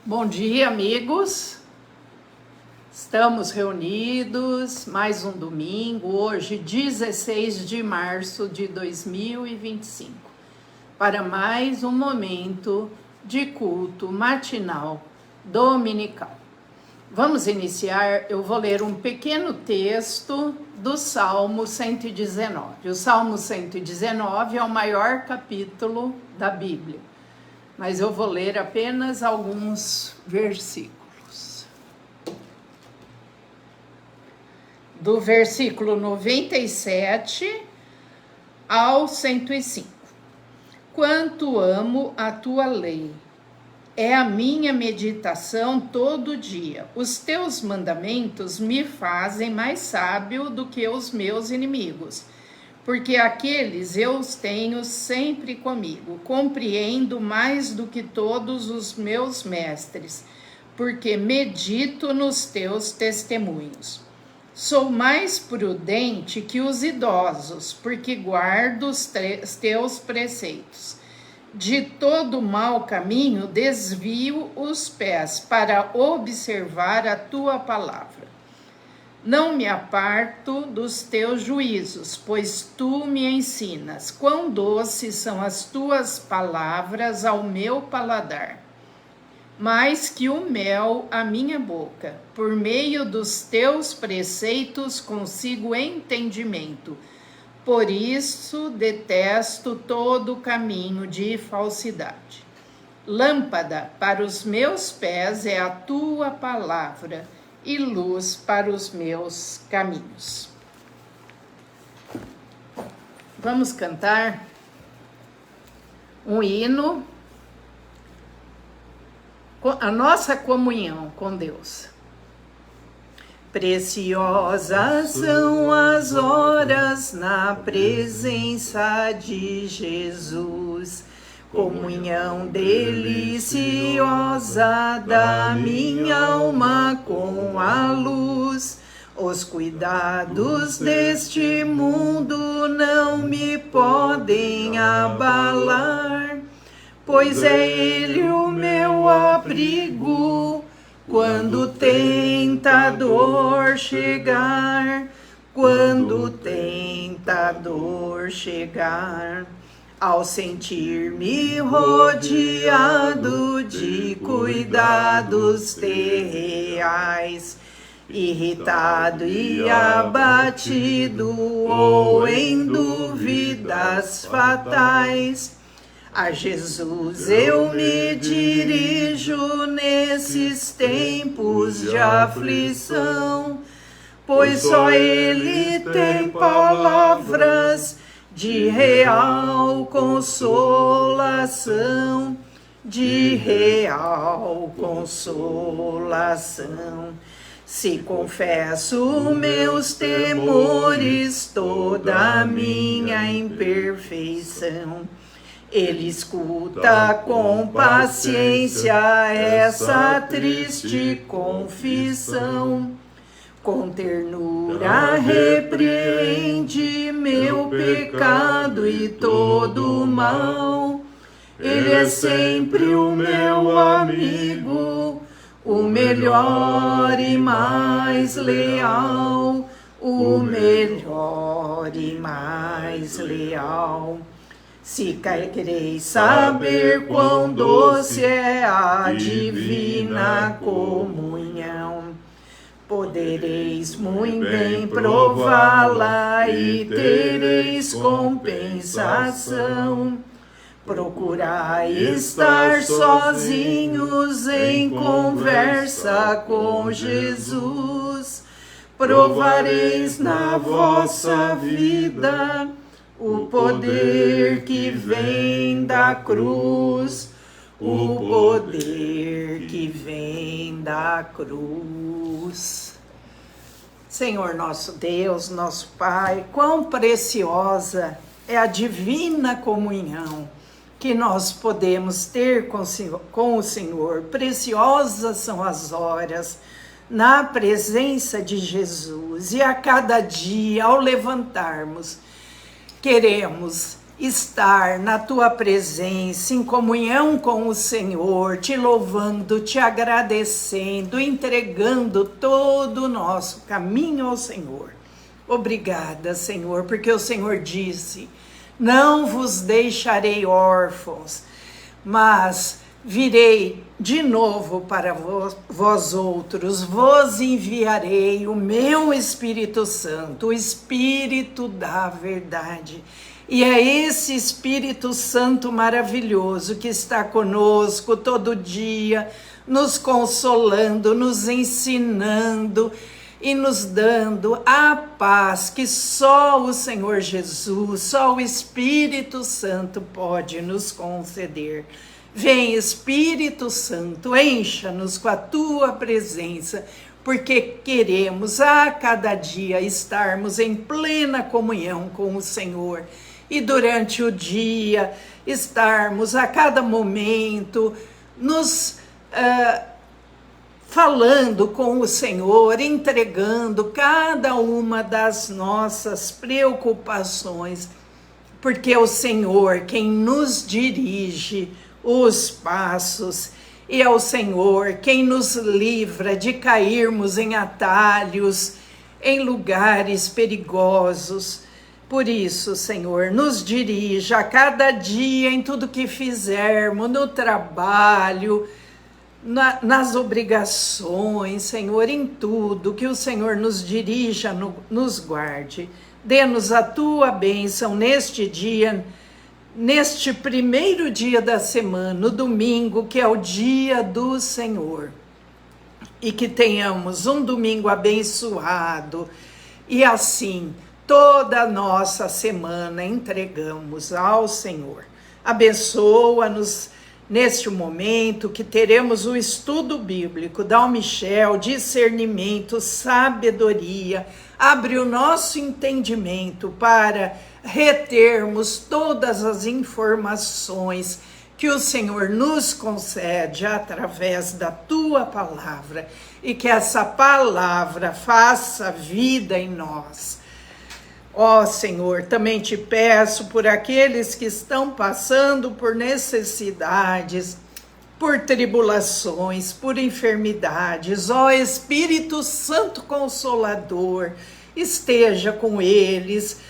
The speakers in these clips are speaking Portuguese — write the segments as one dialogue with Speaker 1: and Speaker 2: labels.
Speaker 1: Bom dia, amigos. Estamos reunidos mais um domingo, hoje 16 de março de 2025, para mais um momento de culto matinal dominical. Vamos iniciar, eu vou ler um pequeno texto do Salmo 119. O Salmo 119 é o maior capítulo da Bíblia, mas eu vou ler apenas alguns versículos. Do versículo 97 ao 105. Quanto amo a tua lei, é a minha meditação todo dia. Os teus mandamentos me fazem mais sábio do que os meus inimigos, porque aqueles eu os tenho sempre comigo. Compreendo mais do que todos os meus mestres, porque medito nos teus testemunhos. Sou mais prudente que os idosos, porque guardo os teus preceitos. De todo mau caminho desvio os pés para observar a tua palavra. Não me aparto dos teus juízos, pois tu me ensinas. Quão doces são as tuas palavras ao meu paladar, mais que o mel à minha boca. Por meio dos teus preceitos consigo entendimento. Por isso detesto todo caminho de falsidade. Lâmpada para os meus pés é a tua palavra, e luz para os meus caminhos. Vamos cantar um hino, a nossa comunhão com Deus. Preciosas são as horas na presença de Jesus, comunhão deliciosa da minha alma com a luz. Os cuidados deste mundo não me podem abalar, pois é Ele o meu abrigo quando tentador chegar, quando tentador chegar. Ao sentir-me rodeado de cuidados terreais, irritado e abatido ou em dúvidas fatais, a Jesus eu me dirijo nesses tempos de aflição, pois só Ele tem palavras de real consolação, de real consolação. Se confesso meus temores, toda a minha imperfeição, Ele escuta com paciência essa triste confissão. Com ternura repreende meu pecado e todo o mal. Ele é sempre o meu amigo, o melhor e mais leal, o melhor e mais leal. Se quereis saber quão doce é a divina comunhão, podereis muito bem prová-la e tereis compensação. Procurai estar sozinhos em conversa com Jesus. Provareis na vossa vida o poder que vem da cruz, o poder que vem da cruz. Senhor nosso Deus, nosso Pai, quão preciosa é a divina comunhão que nós podemos ter com o Senhor. Preciosas são as horas na presença de Jesus, e a cada dia, ao levantarmos, queremos estar na tua presença, em comunhão com o Senhor, te louvando, te agradecendo, entregando todo o nosso caminho ao Senhor. Obrigada, Senhor, porque o Senhor disse: não vos deixarei órfãos, mas virei de novo para vós outros, vos enviarei o meu Espírito Santo, o Espírito da verdade. E é esse Espírito Santo maravilhoso que está conosco todo dia, nos consolando, nos ensinando e nos dando a paz que só o Senhor Jesus, só o Espírito Santo pode nos conceder. Vem, Espírito Santo, encha-nos com a tua presença, porque queremos a cada dia estarmos em plena comunhão com o Senhor. E durante o dia, estarmos a cada momento, nos falando com o Senhor, entregando cada uma das nossas preocupações, porque é o Senhor quem nos dirige os passos, e é o Senhor quem nos livra de cairmos em atalhos, em lugares perigosos. Por isso, Senhor, nos dirija a cada dia em tudo que fizermos, no trabalho, nas obrigações, Senhor, em tudo, que o Senhor nos dirija, nos guarde. Dê-nos a tua bênção neste dia, neste primeiro dia da semana, no domingo, que é o dia do Senhor. E que tenhamos um domingo abençoado. E assim, toda a nossa semana entregamos ao Senhor. Abençoa-nos neste momento que teremos o estudo bíblico. Dá ao Michel discernimento, sabedoria. Abre o nosso entendimento para retermos todas as informações que o Senhor nos concede através da tua palavra, e que essa palavra faça vida em nós. Ó Senhor, também te peço por aqueles que estão passando por necessidades, por tribulações, por enfermidades. Ó Espírito Santo Consolador, esteja com eles,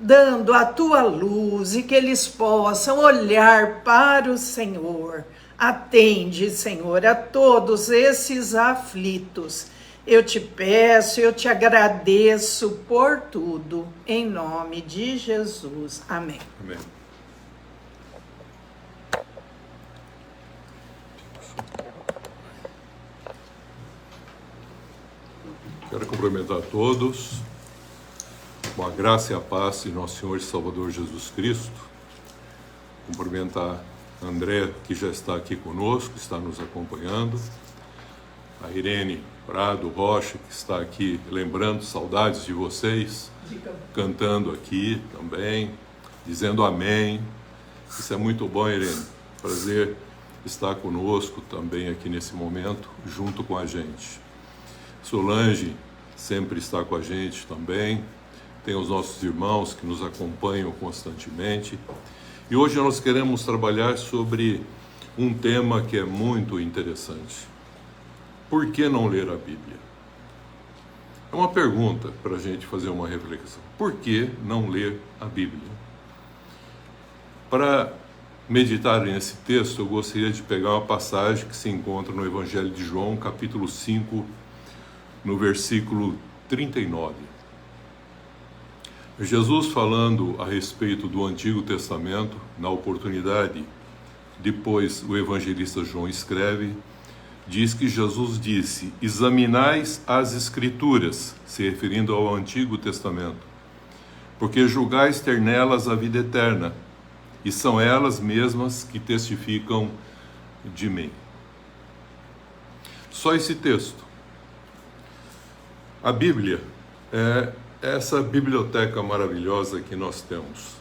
Speaker 1: dando a tua luz, e que eles possam olhar para o Senhor. Atende, Senhor, a todos esses aflitos. Eu te peço, eu te agradeço por tudo, em nome de Jesus. Amém.
Speaker 2: Amém. Quero cumprimentar a todos com a graça e a paz de nosso Senhor e Salvador Jesus Cristo. Cumprimentar a André, que já está aqui conosco, está nos acompanhando. A Irene Prado Rocha, que está aqui lembrando saudades de vocês, cantando aqui também, dizendo amém. Isso é muito bom, Irene. Prazer estar conosco também aqui nesse momento, junto com a gente. Solange sempre está com a gente também. Tem os nossos irmãos que nos acompanham constantemente. E hoje nós queremos trabalhar sobre um tema que é muito interessante. Por que não ler a Bíblia? É uma pergunta para a gente fazer uma reflexão. Por que não ler a Bíblia? Para meditar nesse texto, eu gostaria de pegar uma passagem que se encontra no Evangelho de João, capítulo 5, no versículo 39. Jesus falando a respeito do Antigo Testamento, na oportunidade, depois o evangelista João escreve, diz que Jesus disse: examinais as Escrituras, se referindo ao Antigo Testamento, porque julgais ter nelas a vida eterna, e são elas mesmas que testificam de mim. Só esse texto. A Bíblia é essa biblioteca maravilhosa que nós temos.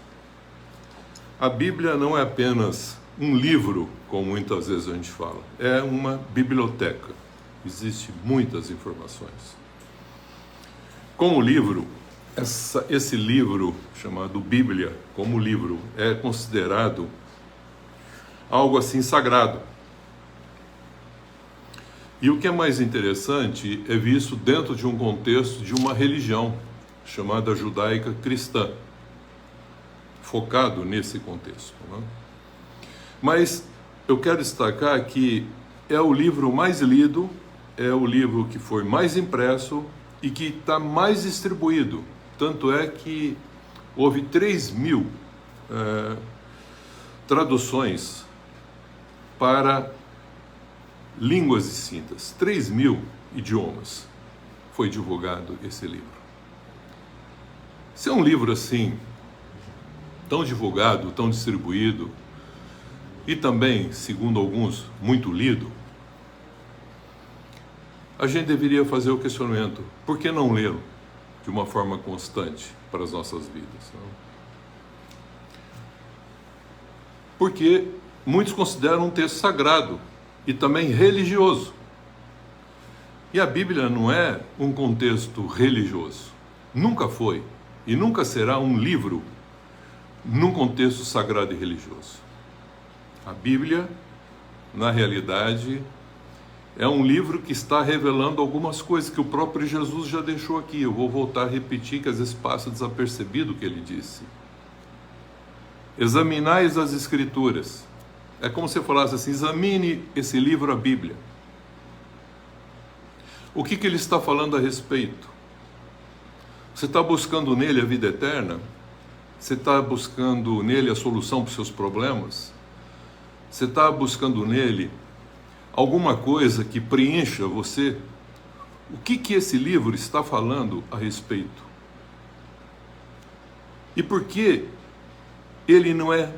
Speaker 2: A Bíblia não é apenas um livro, como muitas vezes a gente fala, é uma biblioteca. Existem muitas informações. Como livro, esse livro, chamado Bíblia, como livro, é considerado algo assim sagrado. E o que é mais interessante é visto dentro de um contexto de uma religião chamada judaica cristã, focado nesse contexto, né? Mas eu quero destacar que é o livro mais lido, é o livro que foi mais impresso e que está mais distribuído. Tanto é que houve 3.000 traduções para línguas distintas. 3.000 idiomas foi divulgado esse livro. Se é um livro assim, tão divulgado, tão distribuído, e também, segundo alguns, muito lido, a gente deveria fazer o questionamento: por que não lê-lo de uma forma constante para as nossas vidas? Não? Porque muitos consideram um texto sagrado e também religioso. E a Bíblia não é um contexto religioso. Nunca foi e nunca será um livro num contexto sagrado e religioso. A Bíblia, na realidade, é um livro que está revelando algumas coisas que o próprio Jesus já deixou aqui. Eu vou voltar a repetir, que às vezes passa desapercebido o que ele disse. Examinais as Escrituras. É como se eu falasse assim: examine esse livro, a Bíblia. O que ele está falando a respeito? Você está buscando nele a vida eterna? Você está buscando nele a solução para os seus problemas? Você está buscando nele alguma coisa que preencha você? O que esse livro está falando a respeito? E por que ele não é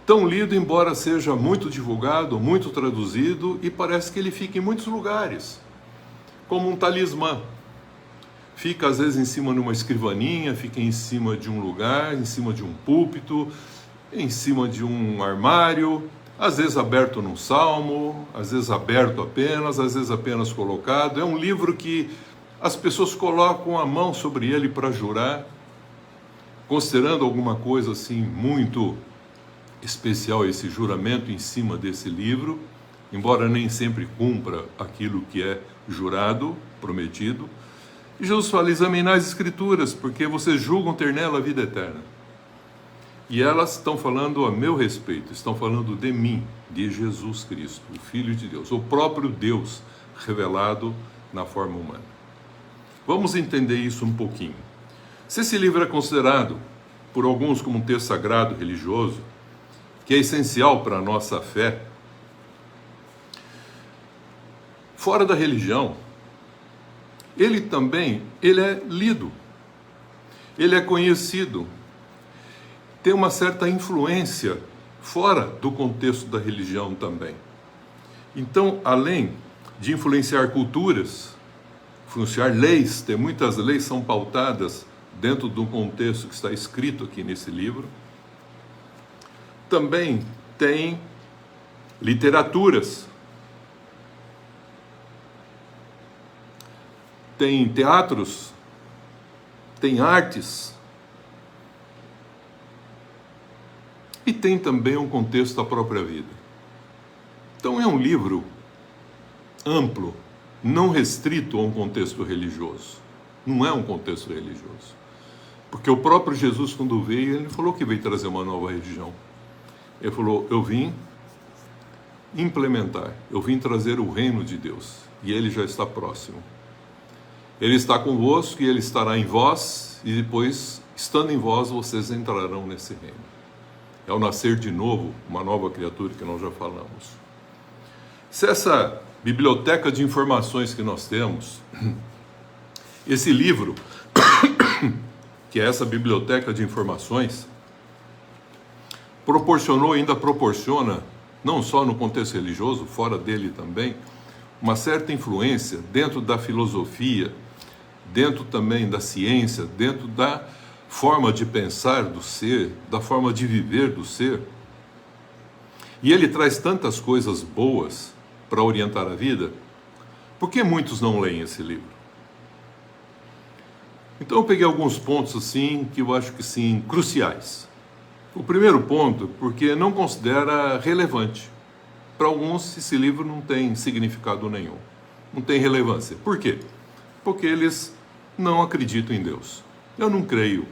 Speaker 2: tão lido, embora seja muito divulgado, muito traduzido, e parece que ele fica em muitos lugares, como um talismã? Fica às vezes em cima de uma escrivaninha, fica em cima de um lugar, em cima de um púlpito, em cima de um armário, às vezes aberto num salmo, às vezes aberto apenas, às vezes apenas colocado. É um livro que as pessoas colocam a mão sobre ele para jurar, considerando alguma coisa assim muito especial esse juramento em cima desse livro, embora nem sempre cumpra aquilo que é jurado, prometido. E Jesus fala: examinar as Escrituras, porque vocês julgam ter nela a vida eterna. E elas estão falando a meu respeito, estão falando de mim, de Jesus Cristo, o Filho de Deus, o próprio Deus revelado na forma humana. Vamos entender isso um pouquinho. Se esse livro é considerado por alguns como um texto sagrado, religioso, que é essencial para a nossa fé, fora da religião, ele é lido, ele é conhecido, tem uma certa influência fora do contexto da religião também. Então, além de influenciar culturas, influenciar leis, tem muitas leis que são pautadas dentro do contexto que está escrito aqui nesse livro, também tem literaturas, tem teatros, tem artes, e tem também um contexto da própria vida. Então é um livro amplo, não restrito a um contexto religioso. Não é um contexto religioso. Porque o próprio Jesus, quando veio, ele falou que veio trazer uma nova religião. Ele falou: eu vim implementar, eu vim trazer o reino de Deus, e ele já está próximo. Ele está convosco e ele estará em vós, e depois, estando em vós, vocês entrarão nesse reino. É o nascer de novo, uma nova criatura que nós já falamos. Se essa biblioteca de informações que nós temos, esse livro, que é essa biblioteca de informações, proporcionou e ainda proporciona, não só no contexto religioso, fora dele também, uma certa influência dentro da filosofia, dentro também da ciência, dentro da forma de pensar do ser, da forma de viver do ser. E ele traz tantas coisas boas para orientar a vida. Por que muitos não leem esse livro? Então eu peguei alguns pontos assim que eu acho que sim, cruciais. O primeiro ponto, porque não considera relevante. Para alguns esse livro não tem significado nenhum, não tem relevância. Por quê? Porque eles não acreditam em Deus. Eu não creio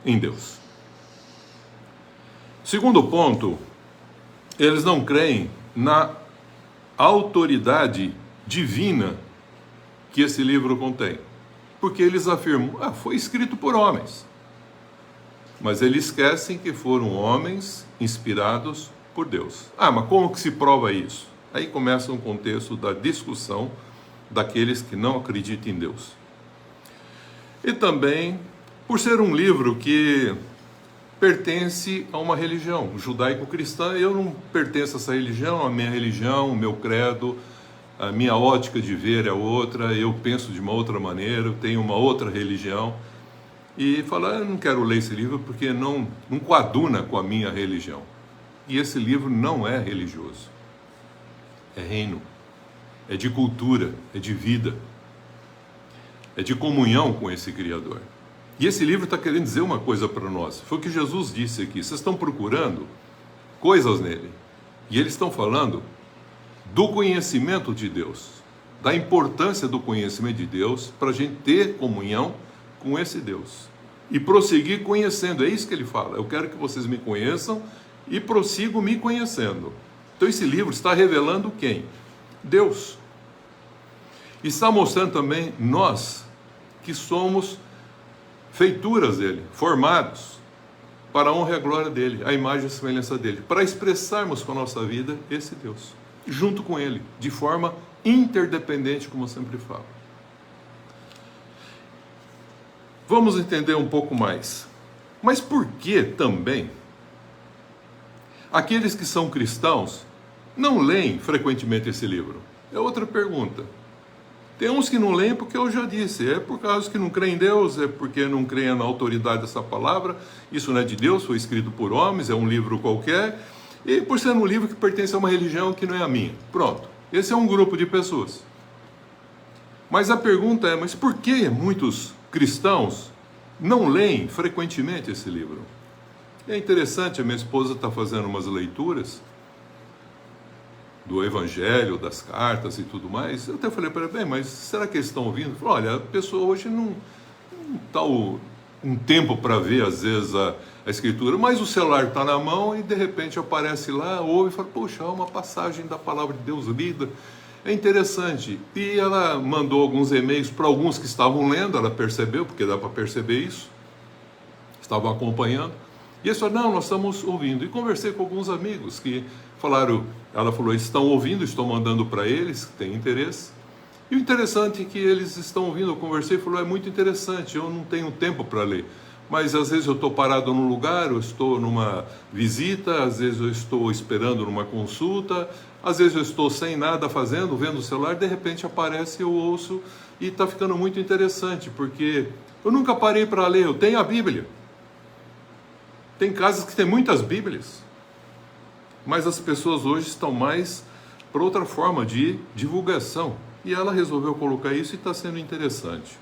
Speaker 2: em Deus. Segundo ponto, eles não creem na autoridade divina que esse livro contém. Porque eles afirmam, foi escrito por homens. Mas eles esquecem que foram homens inspirados por Deus. Mas como que se prova isso? Aí começa um contexto da discussão daqueles que não acreditam em Deus. E também, por ser um livro que pertence a uma religião judaico-cristã, eu não pertenço a essa religião, a minha religião, o meu credo, a minha ótica de ver é outra, eu penso de uma outra maneira, eu tenho uma outra religião, e falar, eu não quero ler esse livro porque não coaduna com a minha religião. E esse livro não é religioso, é reino, é de cultura, é de vida, é de comunhão com esse Criador. E esse livro está querendo dizer uma coisa para nós, foi o que Jesus disse aqui, vocês estão procurando coisas nele, e eles estão falando do conhecimento de Deus, da importância do conhecimento de Deus para a gente ter comunhão com esse Deus e prosseguir conhecendo. É isso que ele fala, eu quero que vocês me conheçam e prossigam me conhecendo. Então esse livro está revelando quem? Deus. Está mostrando também nós que somos feituras dele, formados para a honra e a glória dele, a imagem e a semelhança dele, para expressarmos com a nossa vida esse Deus, junto com ele, de forma interdependente, como eu sempre falo. Vamos entender um pouco mais. Mas por que também aqueles que são cristãos não leem frequentemente esse livro? É outra pergunta. Tem uns que não leem porque eu já disse, é por causa que não creem em Deus, é porque não creem na autoridade dessa palavra, isso não é de Deus, foi escrito por homens, é um livro qualquer, e por ser um livro que pertence a uma religião que não é a minha. Pronto, esse é um grupo de pessoas. Mas a pergunta é, mas por que muitos cristãos não leem frequentemente esse livro? É interessante, a minha esposa está fazendo umas leituras do Evangelho, das cartas e tudo mais. Eu até falei para ela, bem, mas será que eles estão ouvindo? Falei, olha, a pessoa hoje não está um tempo para ver, às vezes, a Escritura, mas o celular está na mão e, de repente, aparece lá, ouve e fala, poxa, uma passagem da Palavra de Deus lida. É interessante. E ela mandou alguns e-mails para alguns que estavam lendo, ela percebeu, porque dá para perceber isso, estavam acompanhando. E eles falaram, não, nós estamos ouvindo. E conversei com alguns amigos que falaram, ela falou, eles estão ouvindo, estou mandando para eles, que têm interesse. E o interessante é que eles estão ouvindo, eu conversei e falou, é muito interessante, eu não tenho tempo para ler. Mas às vezes eu estou parado num lugar, eu estou numa visita, às vezes eu estou esperando numa consulta, às vezes eu estou sem nada fazendo, vendo o celular, de repente aparece, eu ouço, e está ficando muito interessante, porque eu nunca parei para ler, eu tenho a Bíblia. Tem casas que tem muitas Bíblias, mas as pessoas hoje estão mais para outra forma de divulgação. E ela resolveu colocar isso e está sendo interessante.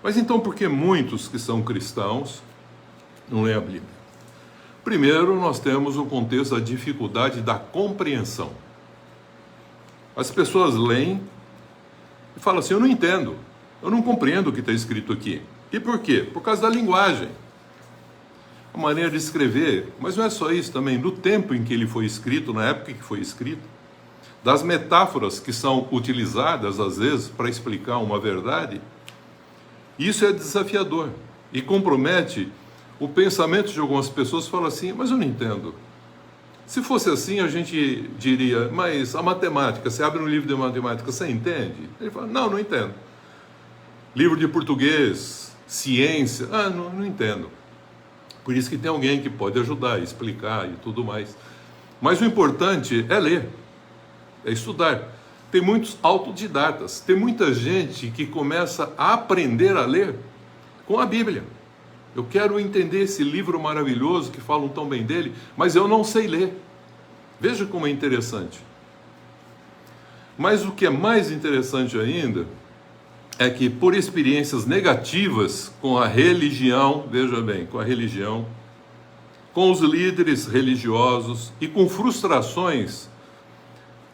Speaker 2: Mas então por que muitos que são cristãos não leem a Bíblia? Primeiro, nós temos o contexto da dificuldade da compreensão. As pessoas leem e falam assim, eu não entendo, eu não compreendo o que está escrito aqui. E por quê? Por causa da linguagem. A maneira de escrever, mas não é só isso também, do tempo em que ele foi escrito, na época que foi escrito, das metáforas que são utilizadas às vezes para explicar uma verdade, isso é desafiador e compromete o pensamento de algumas pessoas que falam assim, mas eu não entendo. Se fosse assim a gente diria, mas a matemática, você abre um livro de matemática, você entende? Ele fala, não entendo. Livro de português, ciência, não entendo. Por isso que tem alguém que pode ajudar, explicar e tudo mais. Mas o importante é ler, é estudar. Tem muitos autodidatas, tem muita gente que começa a aprender a ler com a Bíblia. Eu quero entender esse livro maravilhoso que falam tão bem dele, mas eu não sei ler. Veja como é interessante. Mas o que é mais interessante ainda é que por experiências negativas com a religião, veja bem, com a religião, com os líderes religiosos e com frustrações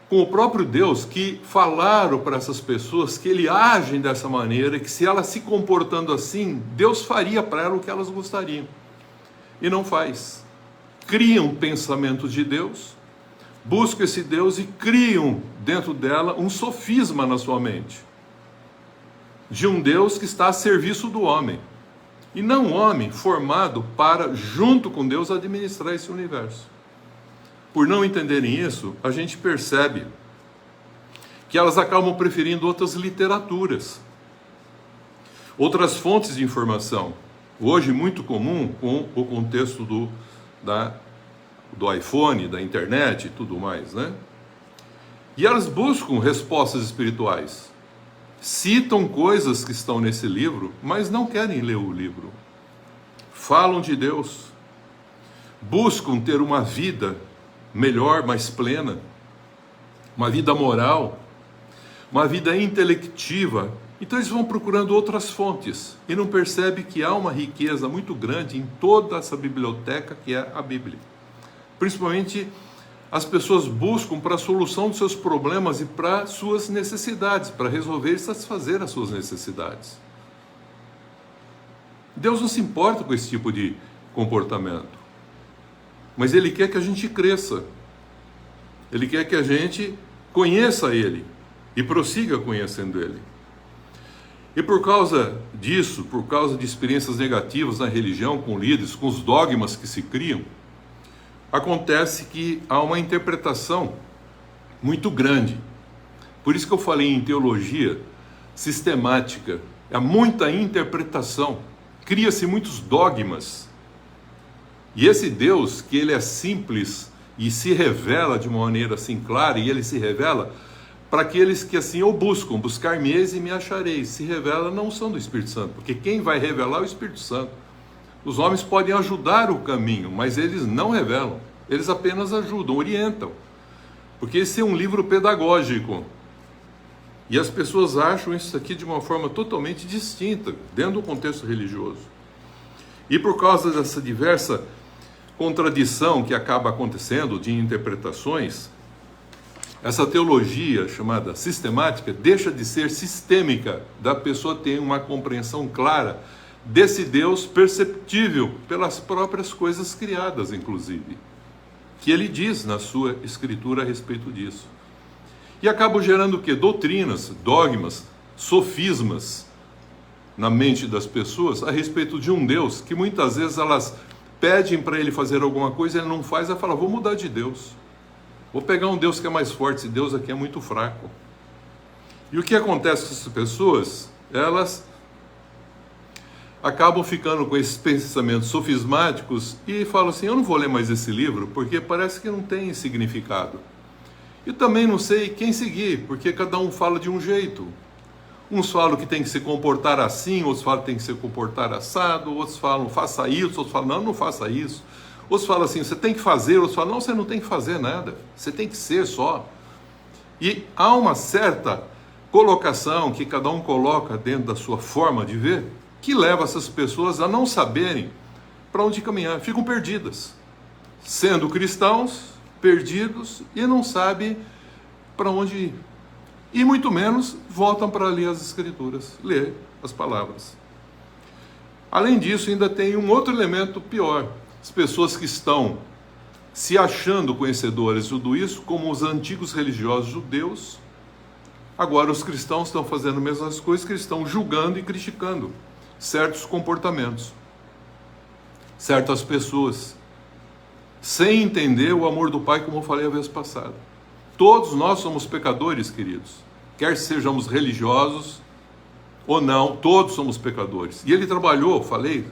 Speaker 2: com o próprio Deus, que falaram para essas pessoas que ele age dessa maneira, que se elas se comportando assim, Deus faria para elas o que elas gostariam. E não faz. Criam pensamentos de Deus, buscam esse Deus e criam dentro dela um sofisma na sua mente, de um Deus que está a serviço do homem, e não um homem formado para, junto com Deus, administrar esse universo. Por não entenderem isso, a gente percebe que elas acabam preferindo outras literaturas, outras fontes de informação. Hoje, muito comum com o contexto do iPhone, da internet e tudo mais, né? E elas buscam respostas espirituais, citam coisas que estão nesse livro, mas não querem ler o livro. Falam de Deus, buscam ter uma vida melhor, mais plena, uma vida moral, uma vida intelectiva. Então eles vão procurando outras fontes e não percebem que há uma riqueza muito grande em toda essa biblioteca que é a Bíblia. Principalmente as pessoas buscam para a solução dos seus problemas e para suas necessidades, para resolver e satisfazer as suas necessidades. Deus não se importa com esse tipo de comportamento, mas Ele quer que a gente cresça. Ele quer que a gente conheça Ele e prossiga conhecendo Ele. E por causa disso, por causa de experiências negativas na religião, com líderes, com os dogmas que se criam, acontece que há uma interpretação muito grande. Por isso que eu falei em teologia sistemática. Há muita interpretação, cria-se muitos dogmas. E esse Deus, que ele é simples e se revela de uma maneira assim clara, e ele se revela para aqueles que assim o buscam, buscar-me-eis e me achareis, se revela não são do Espírito Santo, porque quem vai revelar é o Espírito Santo. Os homens podem ajudar o caminho, mas eles não revelam, eles apenas ajudam, orientam, porque esse é um livro pedagógico, e as pessoas acham isso aqui de uma forma totalmente distinta, dentro do contexto religioso. E por causa dessa diversa contradição que acaba acontecendo de interpretações, essa teologia chamada sistemática deixa de ser sistêmica, da pessoa ter uma compreensão clara desse Deus perceptível pelas próprias coisas criadas, inclusive, que ele diz na sua escritura a respeito disso. E acabam gerando o quê? Doutrinas, dogmas, sofismas na mente das pessoas a respeito de um Deus que muitas vezes elas pedem para ele fazer alguma coisa, ele não faz, ela fala, vou mudar de Deus. Vou pegar um Deus que é mais forte, esse Deus aqui é muito fraco. E o que acontece com essas pessoas? Elas acabam ficando com esses pensamentos sofismáticos e falam assim, eu não vou ler mais esse livro, porque parece que não tem significado. E também não sei quem seguir, porque cada um fala de um jeito. Uns falam que tem que se comportar assim, outros falam que tem que se comportar assado, outros falam faça isso, outros falam não, não faça isso. Outros falam assim, você tem que fazer, outros falam não, você não tem que fazer nada, você tem que ser só. E há uma certa colocação que cada um coloca dentro da sua forma de ver, que leva essas pessoas a não saberem para onde caminhar, ficam perdidas. Sendo cristãos, perdidos e não sabem para onde ir. E muito menos voltam para ler as Escrituras, ler as palavras. Além disso, ainda tem um outro elemento pior. As pessoas que estão se achando conhecedores de tudo isso, como os antigos religiosos judeus, agora os cristãos estão fazendo as mesmas coisas, que estão julgando e criticando certos comportamentos, certas pessoas, sem entender o amor do Pai, como eu falei a vez passada. Todos nós somos pecadores, queridos. Quer sejamos religiosos ou não, todos somos pecadores. E ele trabalhou, falei,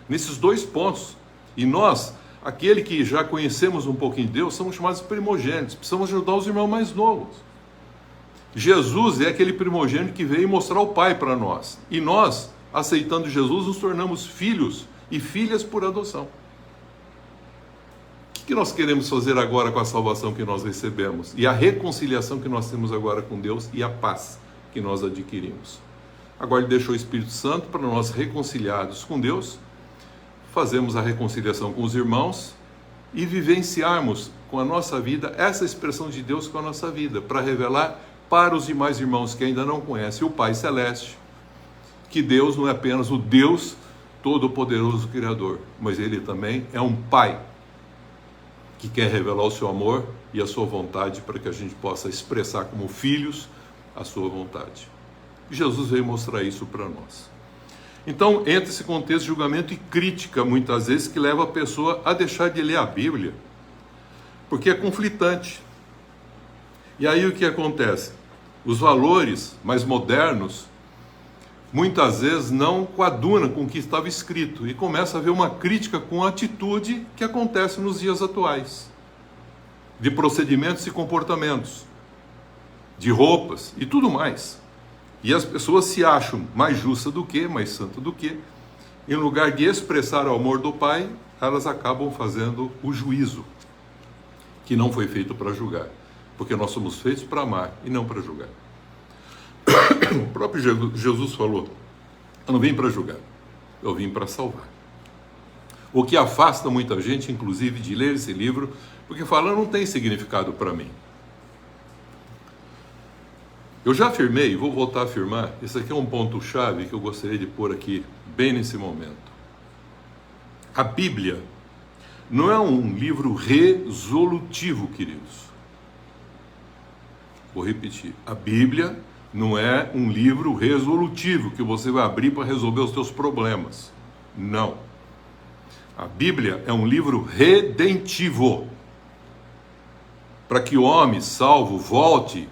Speaker 2: nesses dois pontos. E nós, aquele que já conhecemos um pouquinho de Deus, somos chamados primogênitos. Precisamos ajudar os irmãos mais novos. Jesus é aquele primogênito que veio mostrar o Pai para nós. E nós, aceitando Jesus, nos tornamos filhos e filhas por adoção. O que nós queremos fazer agora com a salvação que nós recebemos? E a reconciliação que nós temos agora com Deus e a paz que nós adquirimos? Agora ele deixou o Espírito Santo para nós, reconciliados com Deus, fazemos a reconciliação com os irmãos e vivenciarmos com a nossa vida essa expressão de Deus com a nossa vida, para revelar para os demais irmãos que ainda não conhecem o Pai Celeste, que Deus não é apenas o Deus Todo-Poderoso Criador, mas Ele também é um Pai que quer revelar o seu amor e a sua vontade para que a gente possa expressar como filhos a sua vontade. E Jesus veio mostrar isso para nós. Então, entra esse contexto de julgamento e crítica, muitas vezes, que leva a pessoa a deixar de ler a Bíblia, porque é conflitante. E aí o que acontece? Os valores mais modernos, muitas vezes, não coadunam com o que estava escrito, e começa a haver uma crítica com a atitude que acontece nos dias atuais, de procedimentos e comportamentos, de roupas e tudo mais. E as pessoas se acham mais justas do que, mais santas do que, em lugar de expressar o amor do Pai, elas acabam fazendo o juízo, que não foi feito para julgar, porque nós somos feitos para amar e não para julgar. O próprio Jesus falou: eu não vim para julgar, eu vim para salvar. O que afasta muita gente, inclusive, de ler esse livro, porque fala, não tem significado para mim. Eu já afirmei, e vou voltar a afirmar, esse aqui é um ponto-chave que eu gostaria de pôr aqui, bem nesse momento. A Bíblia não é um livro resolutivo, queridos. Vou repetir, a Bíblia não é um livro resolutivo, que você vai abrir para resolver os seus problemas. Não. A Bíblia é um livro redentivo, para que o homem salvo volte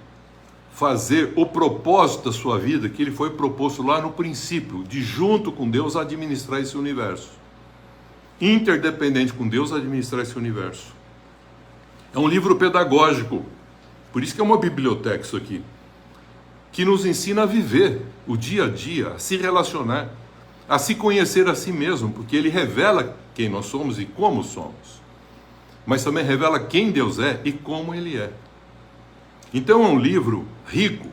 Speaker 2: fazer o propósito da sua vida, que ele foi proposto lá no princípio, de junto com Deus administrar esse universo. Interdependente com Deus administrar esse universo. É um livro pedagógico, por isso que é uma biblioteca isso aqui, que nos ensina a viver o dia a dia, a se relacionar, a se conhecer a si mesmo, porque ele revela quem nós somos e como somos, mas também revela quem Deus é e como Ele é. Então é um livro rico,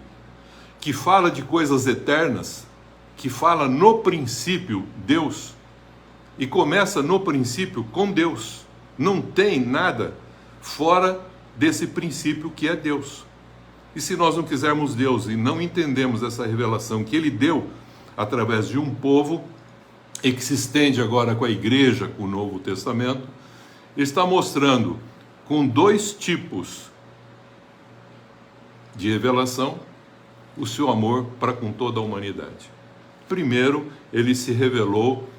Speaker 2: que fala de coisas eternas, que fala no princípio Deus, e começa no princípio com Deus. Não tem nada fora desse princípio que é Deus. E se nós não quisermos Deus e não entendemos essa revelação que Ele deu através de um povo, e que se estende agora com a igreja, com o Novo Testamento, Ele está mostrando com dois tipos de revelação o seu amor para com toda a humanidade. Primeiro, Ele se revelou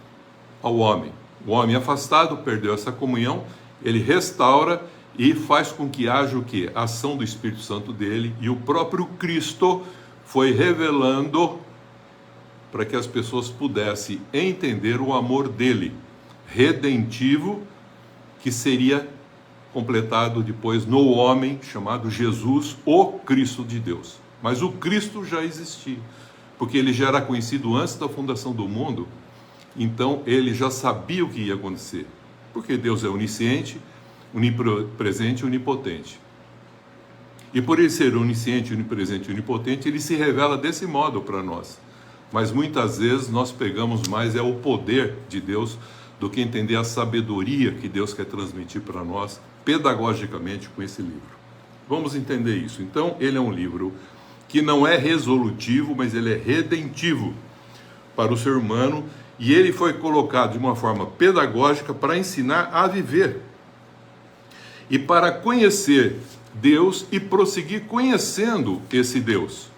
Speaker 2: ao homem. O homem afastado perdeu essa comunhão, Ele restaura e faz com que haja o quê? A ação do Espírito Santo dele, e o próprio Cristo foi revelando para que as pessoas pudessem entender o amor dele, redentivo, que seria completado depois no homem chamado Jesus, o Cristo de Deus. Mas o Cristo já existia, porque ele já era conhecido antes da fundação do mundo, então ele já sabia o que ia acontecer, porque Deus é onisciente, onipresente e onipotente. E por ele ser onisciente, onipresente e onipotente, ele se revela desse modo para nós. Mas muitas vezes nós pegamos mais o poder de Deus do que entender a sabedoria que Deus quer transmitir para nós pedagogicamente com esse livro. Vamos entender isso. Então, ele é um livro que não é resolutivo, mas ele é redentivo para o ser humano, e ele foi colocado de uma forma pedagógica para ensinar a viver e para conhecer Deus e prosseguir conhecendo esse Deus.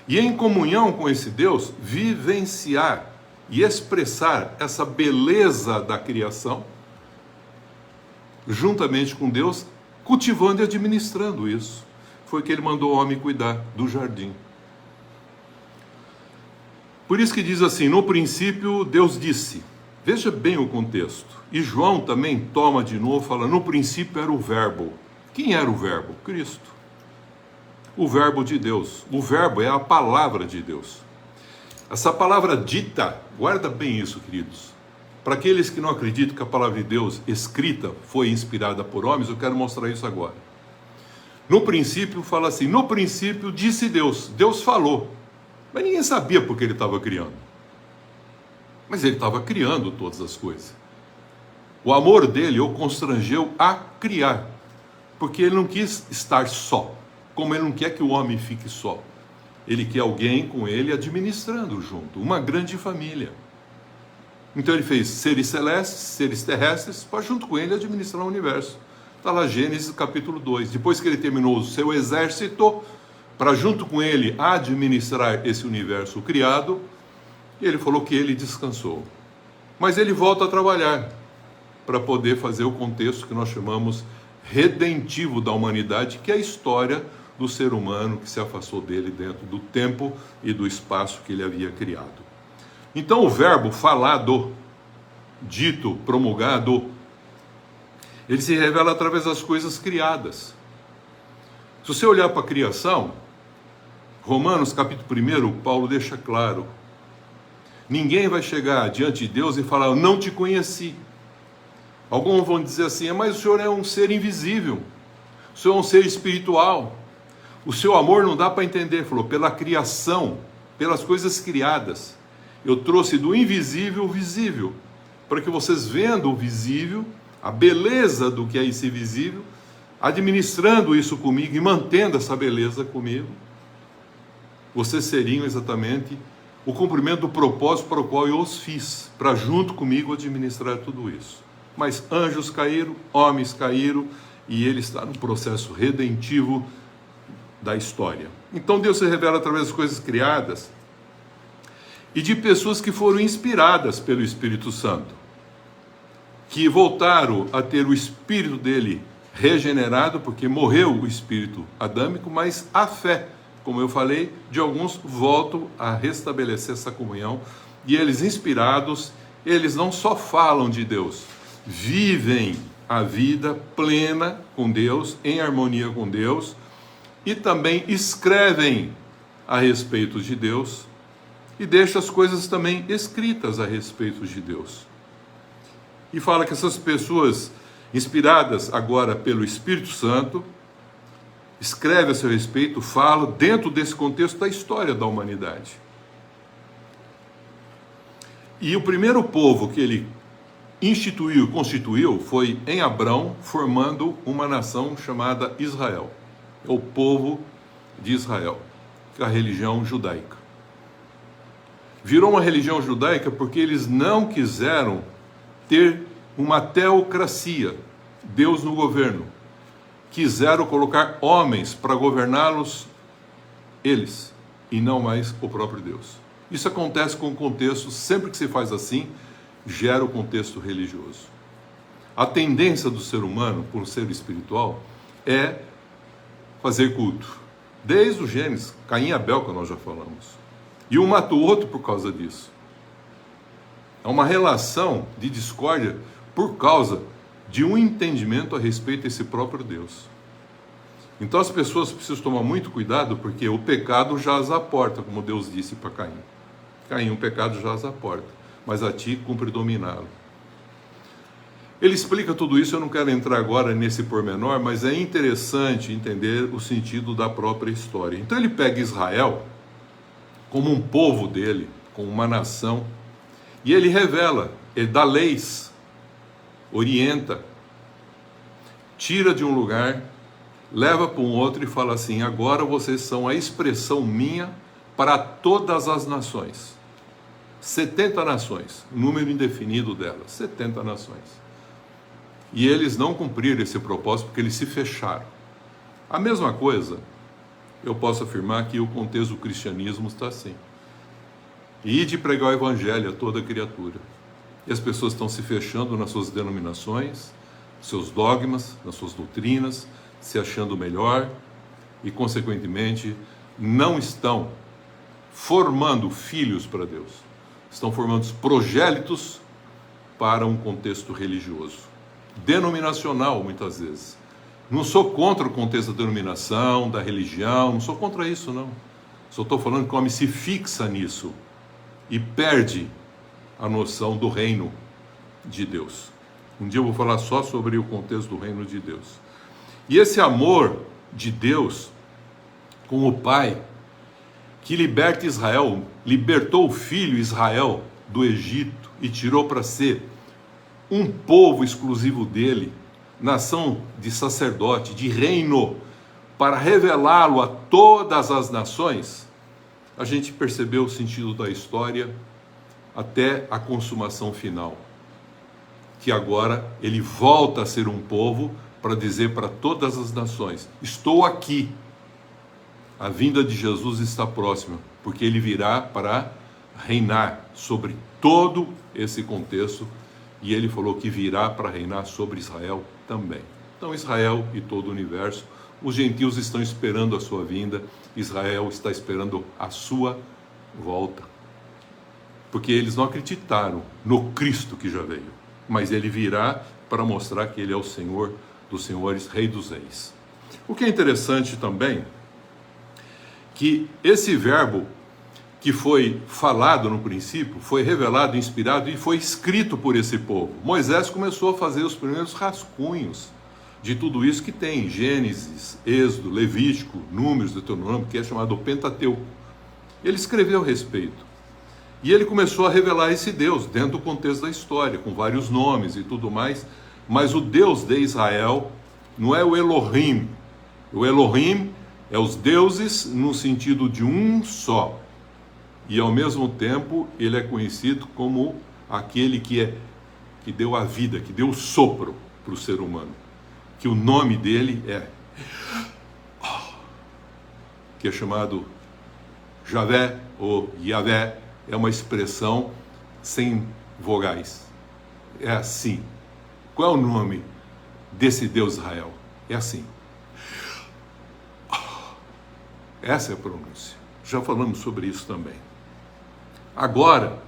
Speaker 2: E em comunhão com esse Deus, vivenciar e expressar essa beleza da criação, juntamente com Deus, cultivando e administrando isso. Foi que ele mandou o homem cuidar do jardim. Por isso que diz assim, no princípio Deus disse. Veja bem o contexto. E João também toma de novo, fala, no princípio era o verbo. Quem era o verbo? Cristo. O verbo de Deus. O verbo é a palavra de Deus. Essa palavra dita, guarda bem isso, queridos. Para aqueles que não acreditam que a palavra de Deus escrita foi inspirada por homens, eu quero mostrar isso agora. No princípio, fala assim, no princípio disse Deus. Deus falou. Mas ninguém sabia por que ele estava criando. Mas ele estava criando todas as coisas. O amor dele o constrangeu a criar, porque ele não quis estar só, como ele não quer que o homem fique só. Ele quer alguém com ele administrando junto, uma grande família. Então ele fez seres celestes, seres terrestres, para junto com ele administrar o universo. Está lá Gênesis capítulo 2. Depois que ele terminou o seu exército, para junto com ele administrar esse universo criado, ele falou que ele descansou. Mas ele volta a trabalhar para poder fazer o contexto que nós chamamos redentivo da humanidade, que é a história do ser humano que se afastou dele dentro do tempo e do espaço que ele havia criado. Então o verbo falado, dito, promulgado, ele se revela através das coisas criadas. Se você olhar para a criação, Romanos capítulo 1, Paulo deixa claro: ninguém vai chegar diante de Deus e falar, eu não te conheci. Alguns vão dizer assim, mas o Senhor é um ser invisível, o Senhor é um ser espiritual, o seu amor não dá para entender. Ele falou, pela criação, pelas coisas criadas, eu trouxe do invisível o visível, para que vocês vendo o visível, a beleza do que é esse visível, administrando isso comigo e mantendo essa beleza comigo, vocês seriam exatamente o cumprimento do propósito para o qual eu os fiz, para junto comigo administrar tudo isso. Mas anjos caíram, homens caíram, e ele está no processo redentivo da história. Então Deus se revela através das coisas criadas e de pessoas que foram inspiradas pelo Espírito Santo, que voltaram a ter o espírito dele regenerado, porque morreu o espírito adâmico, mas a fé, como eu falei, de alguns voltam a restabelecer essa comunhão, e eles inspirados, eles não só falam de Deus, vivem a vida plena com Deus, em harmonia com Deus, e também escrevem a respeito de Deus, e deixam as coisas também escritas a respeito de Deus. E fala que essas pessoas, inspiradas agora pelo Espírito Santo, escreve a seu respeito, fala dentro desse contexto da história da humanidade. E o primeiro povo que ele constituiu, foi em Abrão, formando uma nação chamada Israel. É o povo de Israel, que é a religião judaica. Virou uma religião judaica porque eles não quiseram ter uma teocracia, Deus no governo. Quiseram colocar homens para governá-los, eles, e não mais o próprio Deus. Isso acontece com o contexto, sempre que se faz assim, gera o contexto religioso. A tendência do ser humano, por ser espiritual, é fazer culto. Desde o Gênesis, Caim e Abel, que nós já falamos. E um mata o outro por causa disso. É uma relação de discórdia por causa de um entendimento a respeito desse próprio Deus. Então as pessoas precisam tomar muito cuidado, porque o pecado jaz à porta, como Deus disse para Caim. Caim, o pecado jaz à porta, mas a ti cumpre dominá-lo. Ele explica tudo isso, eu não quero entrar agora nesse pormenor, mas é interessante entender o sentido da própria história. Então ele pega Israel como um povo dele, como uma nação, e ele revela, ele dá leis, orienta, tira de um lugar, leva para um outro e fala assim, agora vocês são a expressão minha para todas as nações. 70 nações, número indefinido delas, 70 nações. E eles não cumpriram esse propósito porque eles se fecharam. A mesma coisa, eu posso afirmar que o contexto do cristianismo está assim. E de pregar o evangelho a toda criatura. E as pessoas estão se fechando nas suas denominações, seus dogmas, nas suas doutrinas, se achando melhor e, consequentemente, não estão formando filhos para Deus. Estão formando progélitos para um contexto religioso, denominacional, muitas vezes. Não sou contra o contexto da denominação, da religião, não sou contra isso, não. Só estou falando que o homem se fixa nisso e perde a noção do reino de Deus. Um dia eu vou falar só sobre o contexto do reino de Deus. E esse amor de Deus com o Pai, que liberta Israel, libertou o filho Israel do Egito e tirou para ser um povo exclusivo dele, nação de sacerdote, de reino, para revelá-lo a todas as nações, a gente percebeu o sentido da história até a consumação final. Que agora ele volta a ser um povo para dizer para todas as nações: estou aqui. A vinda de Jesus está próxima, porque ele virá para reinar sobre todo esse contexto, e ele falou que virá para reinar sobre Israel também. Então Israel e todo o universo, os gentios estão esperando a sua vinda, Israel está esperando a sua volta, porque eles não acreditaram no Cristo que já veio, mas ele virá para mostrar que ele é o Senhor dos senhores, Rei dos reis. O que é interessante também, que esse verbo que foi falado no princípio, foi revelado, inspirado e foi escrito por esse povo. Moisés começou a fazer os primeiros rascunhos de tudo isso que tem, Gênesis, Êxodo, Levítico, Números, Deuteronômio, que é chamado Pentateuco. Ele escreveu a respeito. E ele começou a revelar esse Deus dentro do contexto da história, com vários nomes e tudo mais. Mas o Deus de Israel não é o Elohim. O Elohim é os deuses no sentido de um só. E ao mesmo tempo ele é conhecido como aquele que deu a vida, que deu o sopro para o ser humano. Que o nome dele que é chamado Javé ou Yavé, é uma expressão sem vogais. É assim. Qual é o nome desse Deus Israel? É assim. Essa é a pronúncia. Já falamos sobre isso também. Agora,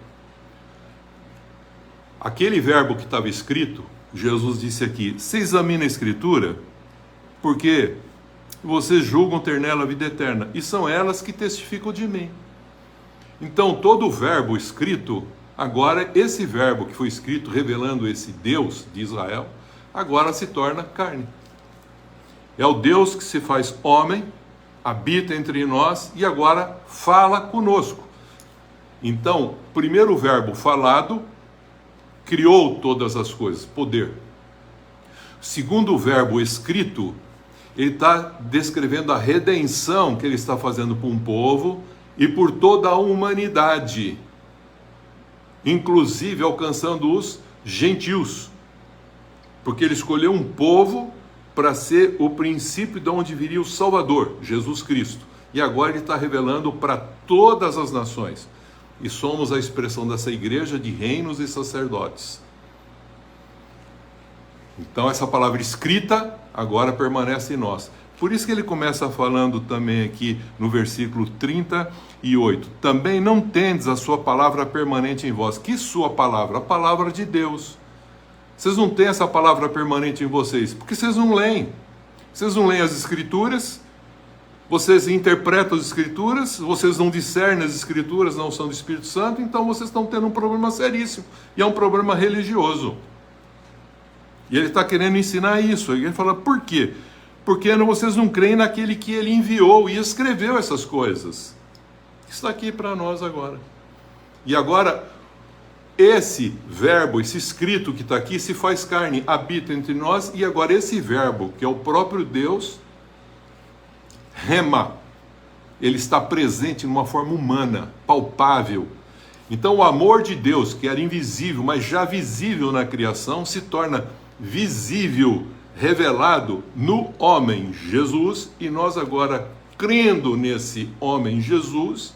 Speaker 2: aquele verbo que estava escrito, Jesus disse aqui: você examina a Escritura, porque vocês julgam ter nela a vida eterna, e são elas que testificam de mim. Então, todo o verbo escrito, agora, esse verbo que foi escrito revelando esse Deus de Israel, agora se torna carne. É o Deus que se faz homem, habita entre nós e agora fala conosco. Então, primeiro o verbo falado criou todas as coisas, poder. Segundo o verbo escrito, ele está descrevendo a redenção que ele está fazendo por um povo e por toda a humanidade, inclusive alcançando os gentios, porque ele escolheu um povo para ser o princípio de onde viria o Salvador, Jesus Cristo, e agora ele está revelando para todas as nações, e somos a expressão dessa igreja de reinos e sacerdotes. Então essa palavra escrita agora permanece em nós. Por isso que ele começa falando também aqui no versículo 38. Também não tendes a sua palavra permanente em vós. Que sua palavra? A palavra de Deus. Vocês não têm essa palavra permanente em vocês, porque vocês não leem. Vocês não leem as Escrituras, vocês interpretam as Escrituras, vocês não discernem as Escrituras, não são do Espírito Santo, então vocês estão tendo um problema seríssimo. E é um problema religioso. E ele está querendo ensinar isso. Ele fala, por quê? Porque vocês não creem naquele que ele enviou e escreveu essas coisas. Está aqui para nós agora. E agora, esse verbo, esse escrito que está aqui, se faz carne, habita entre nós, e agora esse verbo, que é o próprio Deus, rema, ele está presente numa forma humana, palpável. Então o amor de Deus, que era invisível, mas já visível na criação, se torna visível, revelado no homem Jesus, e nós agora, crendo nesse homem Jesus,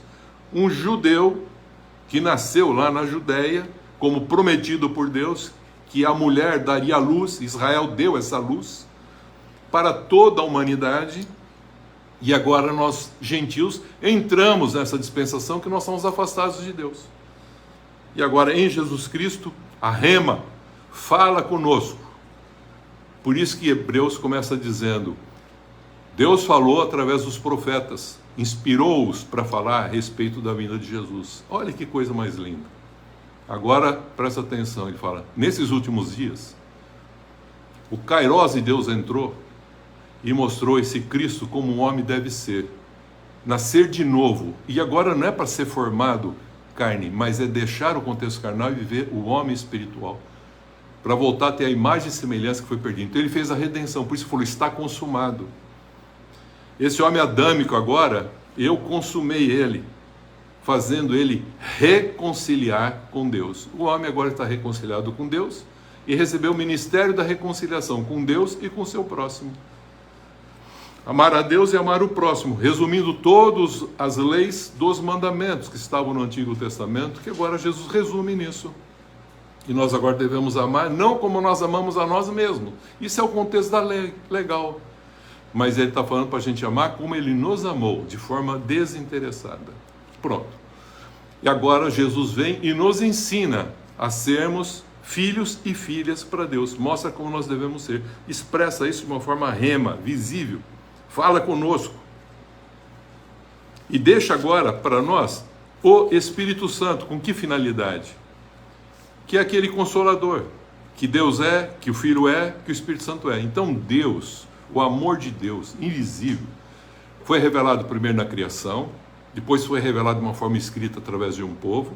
Speaker 2: um judeu que nasceu lá na Judéia, como prometido por Deus, que a mulher daria a luz, Israel deu essa luz para toda a humanidade, e agora nós, gentios, entramos nessa dispensação que nós somos afastados de Deus. E agora em Jesus Cristo, a rema fala conosco. Por isso que Hebreus começa dizendo, Deus falou através dos profetas, inspirou-os para falar a respeito da vinda de Jesus. Olha que coisa mais linda. Agora, presta atenção, ele fala, nesses últimos dias, o Kairos de Deus entrou e mostrou esse Cristo como um homem deve ser. nascer de novo. E agora não é para ser formado carne, mas é deixar o contexto carnal e viver o homem espiritual, para voltar a ter a imagem e semelhança que foi perdida. Então ele fez a redenção, por isso falou, está consumado. Esse homem adâmico agora, eu consumei ele, fazendo ele reconciliar com Deus. O homem agora está reconciliado com Deus e recebeu o ministério da reconciliação com Deus e com o seu próximo. Amar a Deus e amar o próximo, resumindo todas as leis dos mandamentos que estavam no Antigo Testamento, que agora Jesus resume nisso. E nós agora devemos amar, não como nós amamos a nós mesmos. Isso é o contexto da lei, legal. Mas ele está falando para a gente amar como ele nos amou, de forma desinteressada. Pronto. E agora Jesus vem e nos ensina a sermos filhos e filhas para Deus. Mostra como nós devemos ser. Expressa isso de uma forma rema, visível. Fala conosco. E deixa agora para nós o Espírito Santo. Com que finalidade? Que é aquele consolador. Que Deus é, que o Filho é, que o Espírito Santo é. Então Deus, o amor de Deus, invisível, foi revelado primeiro na criação, depois foi revelado de uma forma escrita através de um povo,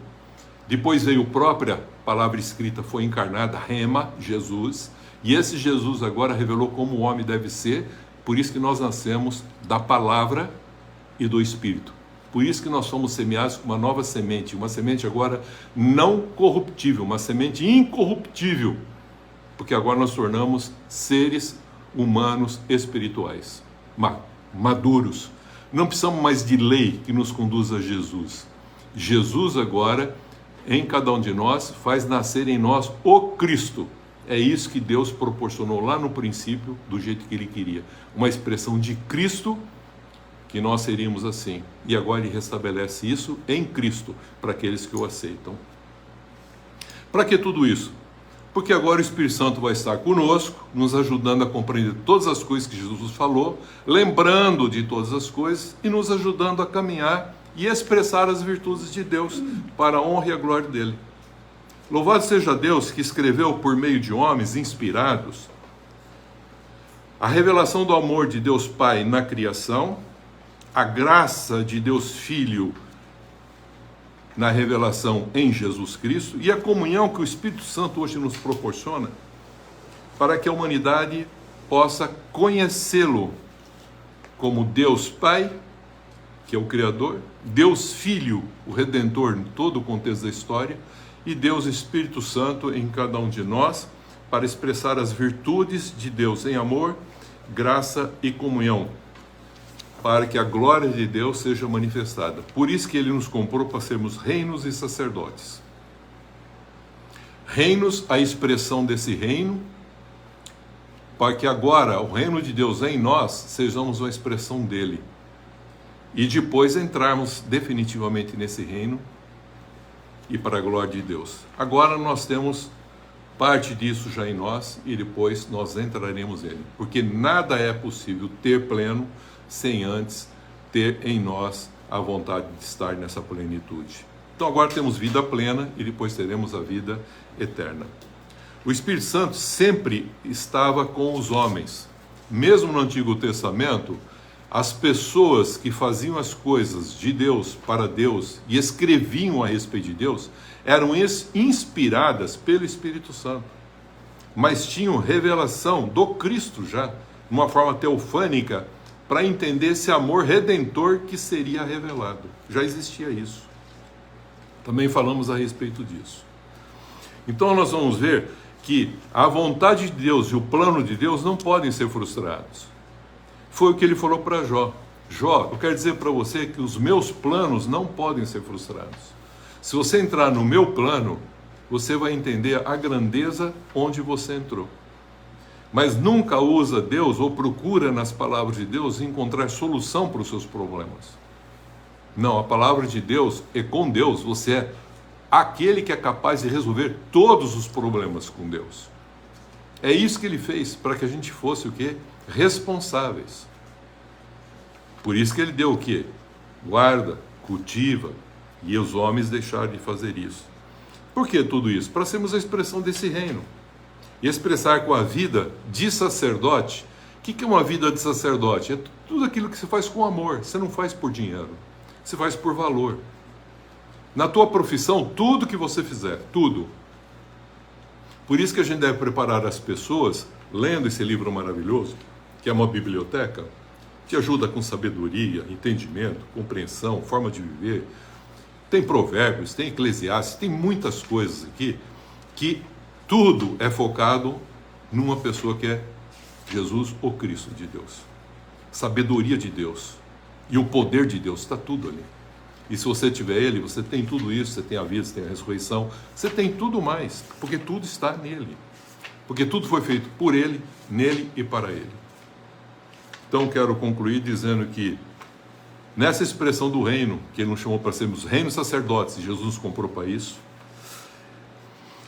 Speaker 2: depois veio a própria palavra escrita, foi encarnada, Rema, Jesus, e esse Jesus agora revelou como o homem deve ser. Por isso que nós nascemos da palavra e do Espírito. Por isso que nós somos semeados com uma nova semente, uma semente agora não corruptível, uma semente incorruptível, porque agora nós tornamos seres humanos espirituais, maduros. Não precisamos mais de lei que nos conduza a Jesus. Jesus agora, em cada um de nós, faz nascer em nós o Cristo. É isso que Deus proporcionou lá no princípio, do jeito que Ele queria. Uma expressão de Cristo, que nós seríamos assim. E agora Ele restabelece isso em Cristo, para aqueles que o aceitam. Para que tudo isso? Porque agora o Espírito Santo vai estar conosco, nos ajudando a compreender todas as coisas que Jesus nos falou, lembrando de todas as coisas e nos ajudando a caminhar e expressar as virtudes de Deus para a honra e a glória dele. Louvado seja Deus que escreveu por meio de homens inspirados a revelação do amor de Deus Pai na criação, a graça de Deus Filho na revelação em Jesus Cristo e a comunhão que o Espírito Santo hoje nos proporciona para que a humanidade possa conhecê-lo como Deus Pai, que é o Criador, Deus Filho, o Redentor em todo o contexto da história, e Deus Espírito Santo em cada um de nós, para expressar as virtudes de Deus em amor, graça e comunhão, para que a glória de Deus seja manifestada. Por isso que Ele nos comprou para sermos reinos e sacerdotes. Reinos, a expressão desse reino, para que agora o reino de Deus em nós sejamos uma expressão dele. E depois entrarmos definitivamente nesse reino e para a glória de Deus. Agora nós temos parte disso já em nós e depois nós entraremos nele. Porque nada é possível ter pleno sem antes ter em nós a vontade de estar nessa plenitude. Então agora temos vida plena e depois teremos a vida eterna. O Espírito Santo sempre estava com os homens. Mesmo no Antigo Testamento, as pessoas que faziam as coisas de Deus para Deus e escreviam a respeito de Deus eram inspiradas pelo Espírito Santo, mas tinham revelação do Cristo já, de uma forma teofânica, para entender esse amor redentor que seria revelado. Já existia isso. Também falamos a respeito disso. Então nós vamos ver que a vontade de Deus e o plano de Deus não podem ser frustrados. Foi o que ele falou para Jó. Jó, eu quero dizer para você que os meus planos não podem ser frustrados. Se você entrar no meu plano, você vai entender a grandeza onde você entrou. Mas nunca usa Deus ou procura nas palavras de Deus encontrar solução para os seus problemas. Não, a palavra de Deus é com Deus. Você é aquele que é capaz de resolver todos os problemas com Deus. É isso que ele fez para que a gente fosse o quê? Responsáveis. Por isso que ele deu o quê? Guarda, cultiva, e os homens deixaram de fazer isso. Por que tudo isso? Para sermos a expressão desse reino. E expressar com a vida de sacerdote O que é uma vida de sacerdote? É tudo aquilo que você faz com amor. Você não faz por dinheiro, você faz por valor. Na tua profissão, tudo que você fizer, tudo. Por isso que a gente deve preparar as pessoas, lendo esse livro maravilhoso, que é uma biblioteca, que ajuda com sabedoria, entendimento, compreensão, forma de viver. Tem provérbios, tem Eclesiastes, tem muitas coisas aqui, que tudo é focado numa pessoa que é Jesus, o Cristo de Deus. Sabedoria de Deus e o poder de Deus, está tudo ali. E se você tiver Ele, você tem tudo isso, você tem a vida, você tem a ressurreição, você tem tudo mais, porque tudo está nele. Porque tudo foi feito por Ele, nele e para Ele. Então quero concluir dizendo que nessa expressão do reino, que Ele nos chamou para sermos reinos sacerdotes, e Jesus nos comprou para isso,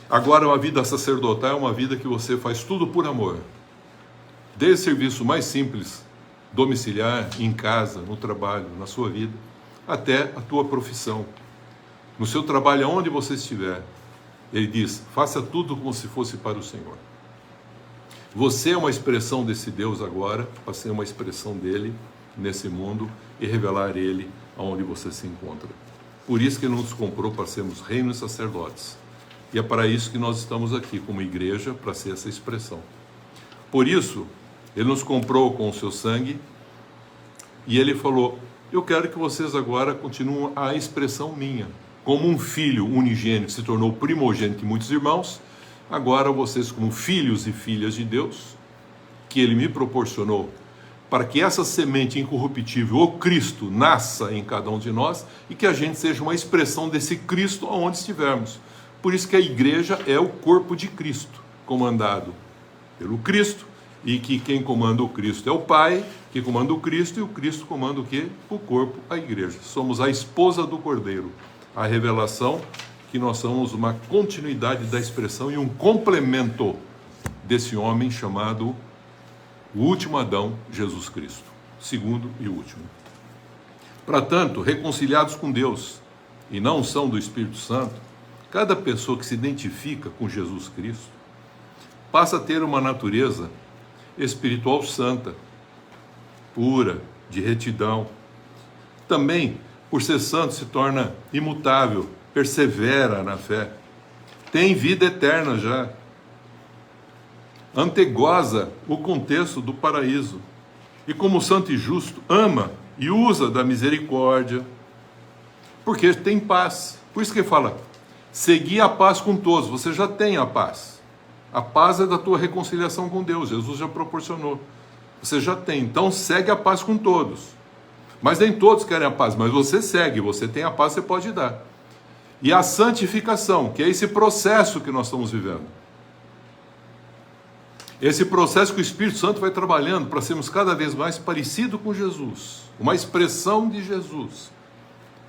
Speaker 2: agora a vida sacerdotal é uma vida que você faz tudo por amor. Desde o serviço mais simples, domiciliar, em casa, no trabalho, na sua vida, até a tua profissão. No seu trabalho, aonde você estiver, Ele diz, faça tudo como se fosse para o Senhor. Você é uma expressão desse Deus agora, para ser uma expressão dele nesse mundo e revelar Ele aonde você se encontra. Por isso que Ele nos comprou para sermos reinos sacerdotes. E é para isso que nós estamos aqui como igreja, para ser essa expressão. Por isso, Ele nos comprou com o seu sangue e Ele falou, eu quero que vocês agora continuem a expressão minha. Como um filho unigênito se tornou primogênito de muitos irmãos, agora vocês como filhos e filhas de Deus, que Ele me proporcionou, para que essa semente incorruptível, o Cristo, nasça em cada um de nós e que a gente seja uma expressão desse Cristo aonde estivermos. Por isso que a igreja é o corpo de Cristo, comandado pelo Cristo, e que quem comanda o Cristo é o Pai, que comanda o Cristo, e o Cristo comanda o quê? O corpo, a igreja. Somos a esposa do Cordeiro. A revelação que nós somos uma continuidade da expressão e um complemento desse homem chamado o último Adão, Jesus Cristo. Segundo e último. Para tanto, reconciliados com Deus e na unção do Espírito Santo, cada pessoa que se identifica com Jesus Cristo passa a ter uma natureza espiritual santa, pura, de retidão. Também, por ser santo, se torna imutável, persevera na fé, tem vida eterna já, antegoza o contexto do paraíso, e como santo e justo, ama e usa da misericórdia, porque tem paz. Por isso que ele fala, segui a paz com todos, você já tem a paz. A paz é da tua reconciliação com Deus, Jesus já proporcionou. Você já tem, então segue a paz com todos. Mas nem todos querem a paz, mas você segue, você tem a paz, você pode dar. E a santificação, que é esse processo que nós estamos vivendo. Esse processo que o Espírito Santo vai trabalhando para sermos cada vez mais parecidos com Jesus. Uma expressão de Jesus.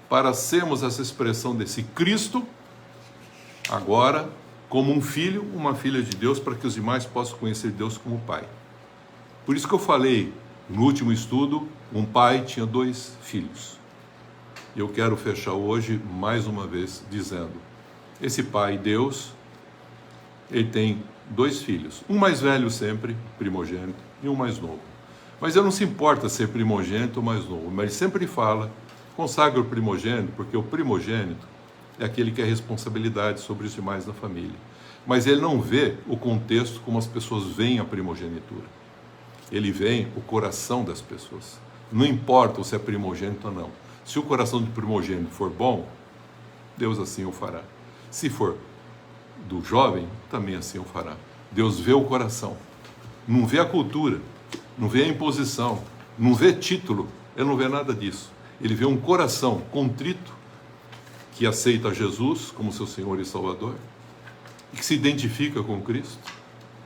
Speaker 2: Para sermos essa expressão desse Cristo, agora como um filho, uma filha de Deus, para que os demais possam conhecer Deus como Pai. Por isso que eu falei, no último estudo, um pai tinha 2 filhos. Eu quero fechar hoje, mais uma vez, dizendo, esse pai, Deus, ele tem 2 filhos. Um mais velho sempre, primogênito, e um mais novo. Mas ele não se importa ser primogênito ou mais novo, mas ele sempre fala, consagra o primogênito, porque o primogênito é aquele que é responsabilidade sobre os demais da família. Mas ele não vê o contexto como as pessoas veem a primogenitura. Ele vê o coração das pessoas. Não importa se é primogênito ou não. Se o coração do primogênito for bom, Deus assim o fará. Se for do jovem, também assim o fará. Deus vê o coração. Não vê a cultura, não vê a imposição, não vê título, ele não vê nada disso. Ele vê um coração contrito, que aceita Jesus como seu Senhor e Salvador, e que se identifica com Cristo,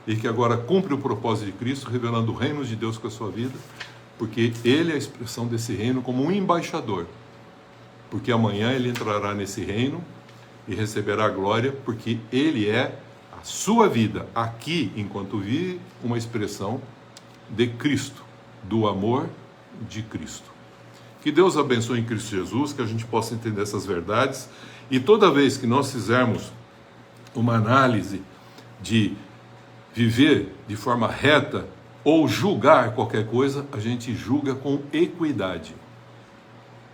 Speaker 2: e que agora cumpre o propósito de Cristo, revelando o reino de Deus com a sua vida, porque Ele é a expressão desse reino como um embaixador, porque amanhã Ele entrará nesse reino e receberá a glória, porque Ele é a sua vida, aqui, enquanto vive, uma expressão de Cristo, do amor de Cristo. Que Deus abençoe em Cristo Jesus, que a gente possa entender essas verdades, e toda vez que nós fizermos uma análise de viver de forma reta ou julgar qualquer coisa, a gente julga com equidade.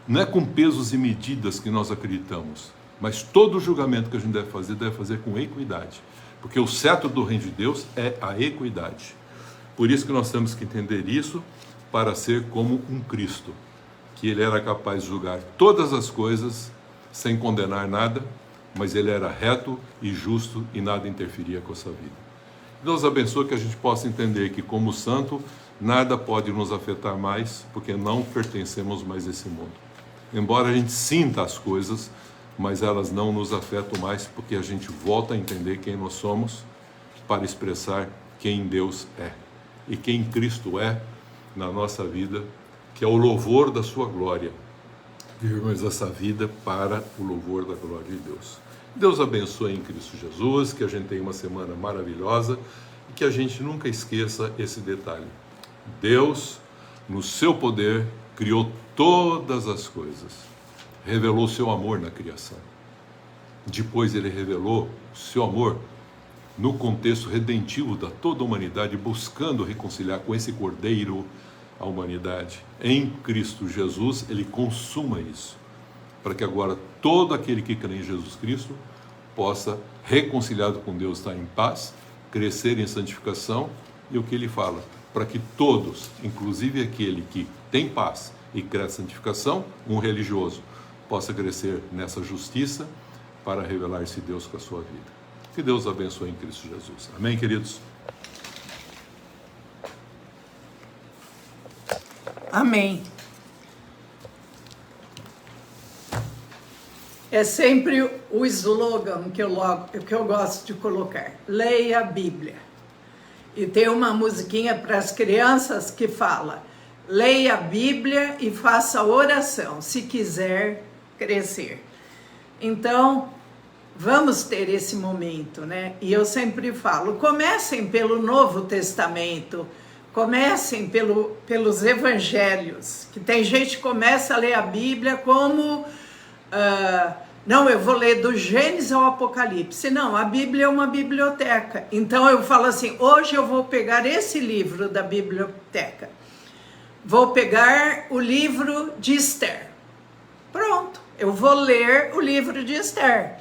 Speaker 2: Não é com pesos e medidas que nós acreditamos, mas todo julgamento que a gente deve fazer com equidade. Porque o cetro do reino de Deus é a equidade. Por isso que nós temos que entender isso para ser como um Cristo, que ele era capaz de julgar todas as coisas sem condenar nada, mas ele era reto e justo e nada interferia com a sua vida. Deus abençoe que a gente possa entender que, como santo, nada pode nos afetar mais, porque não pertencemos mais a esse mundo. Embora a gente sinta as coisas, mas elas não nos afetam mais, porque a gente volta a entender quem nós somos para expressar quem Deus é. E quem Cristo é na nossa vida, que é o louvor da sua glória. Vivemos essa vida para o louvor da glória de Deus. Deus abençoe em Cristo Jesus, que a gente tenha uma semana maravilhosa e que a gente nunca esqueça esse detalhe. Deus, no seu poder, criou todas as coisas, revelou seu amor na criação. Depois ele revelou seu amor no contexto redentivo da toda a humanidade, buscando reconciliar com esse Cordeiro a humanidade. Em Cristo Jesus, ele consuma isso, para que agora todo aquele que crê em Jesus Cristo possa, reconciliado com Deus, estar em paz, crescer em santificação, e o que ele fala, para que todos, inclusive aquele que tem paz e cresce em santificação, um religioso, possa crescer nessa justiça para revelar-se Deus com a sua vida. Que Deus abençoe em Cristo Jesus. Amém, queridos?
Speaker 1: Amém. É sempre o slogan que eu gosto de colocar. Leia a Bíblia. E tem uma musiquinha para as crianças que fala: leia a Bíblia e faça oração, se quiser crescer. Então, vamos ter esse momento, né? E eu sempre falo, comecem pelo Novo Testamento, comecem pelos Evangelhos, que tem gente que começa a ler a Bíblia como... não, eu vou ler do Gênesis ao Apocalipse. Não, a Bíblia é uma biblioteca. Então eu falo assim, hoje eu vou pegar esse livro da biblioteca. Vou pegar o livro de Esther. Pronto, eu vou ler o livro de Esther.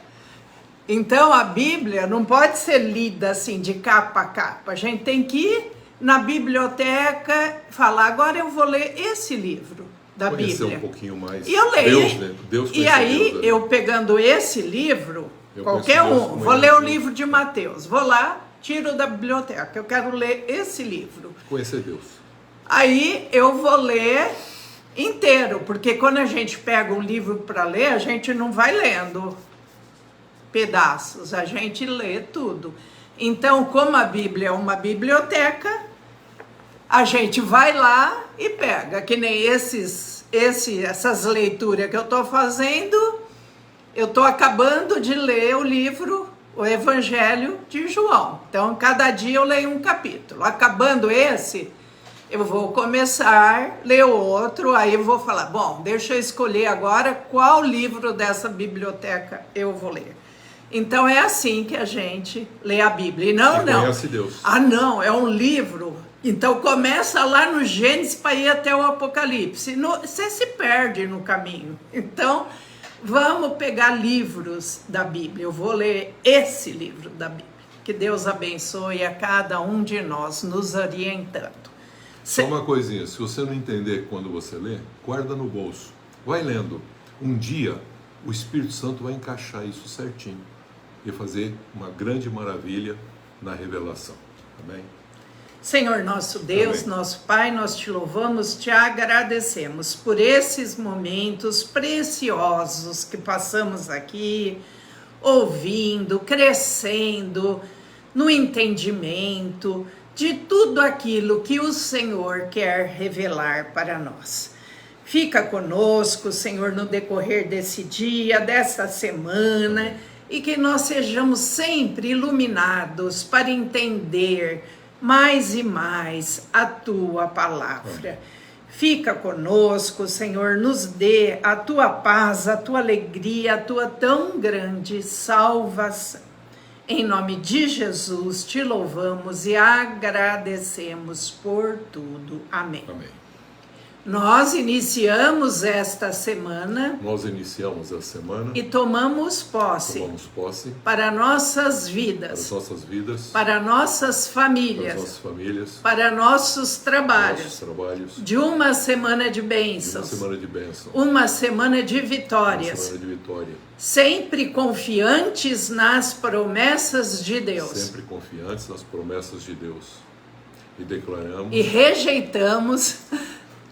Speaker 1: Então a Bíblia não pode ser lida assim de capa a capa. A gente tem que ir na biblioteca e falar, agora eu vou ler esse livro da
Speaker 2: Conhecer
Speaker 1: Bíblia.
Speaker 2: um pouquinho mais
Speaker 1: e eu leio.
Speaker 2: Deus, né? Deus
Speaker 1: e aí,
Speaker 2: Deus, né?
Speaker 1: eu pegando esse livro, qualquer um, vou ler o livro de Mateus, vou lá, tiro da biblioteca, eu quero ler esse livro.
Speaker 2: Conhecer Deus.
Speaker 1: Aí eu vou ler inteiro, porque quando a gente pega um livro para ler, a gente não vai lendo pedaços, a gente lê tudo. Então, como a Bíblia é uma biblioteca, a gente vai lá e pega, que nem essas leituras que eu estou fazendo, eu estou acabando de ler o livro, o Evangelho de João. Então, cada dia eu leio um capítulo. Acabando esse, eu vou começar a ler outro, aí eu vou falar, bom, deixa eu escolher agora qual livro dessa biblioteca eu vou ler. Então, é assim que a gente lê a Bíblia. E não.
Speaker 2: Conhece Deus.
Speaker 1: Ah, não, é um livro... Então começa lá no Gênesis para ir até o Apocalipse. Você se perde no caminho. Então vamos pegar livros da Bíblia. Eu vou ler esse livro da Bíblia. Que Deus abençoe a cada um de nós, nos orientando.
Speaker 2: Só uma coisinha, se você não entender quando você lê, guarda no bolso. Vai lendo. Um dia o Espírito Santo vai encaixar isso certinho e fazer uma grande maravilha na revelação. Amém?
Speaker 1: Senhor nosso Deus, amém. Nosso Pai, nós te louvamos, te agradecemos por esses momentos preciosos que passamos aqui, ouvindo, crescendo no entendimento de tudo aquilo que o Senhor quer revelar para nós. Fica conosco, Senhor, no decorrer desse dia, dessa semana, e que nós sejamos sempre iluminados para entender mais e mais a tua palavra. Fica conosco, Senhor, nos dê a tua paz, a tua alegria, a tua tão grande salvação. Em nome de Jesus, te louvamos e agradecemos por tudo. Amém.
Speaker 2: Amém.
Speaker 1: Nós iniciamos esta semana
Speaker 2: Nós iniciamos a semana
Speaker 1: e tomamos posse para nossas vidas, para nossas famílias, para nossos trabalhos, de uma semana de bênçãos, uma semana de vitórias, sempre confiantes nas promessas de Deus.
Speaker 2: E declaramos
Speaker 1: e rejeitamos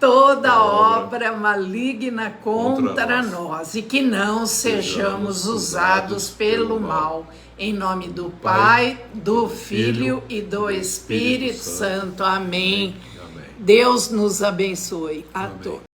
Speaker 1: toda obra maligna contra nós e que não sejamos usados pelo mal. Em nome do Pai, do Filho e do Espírito Santo. Amém. Deus nos abençoe a todos.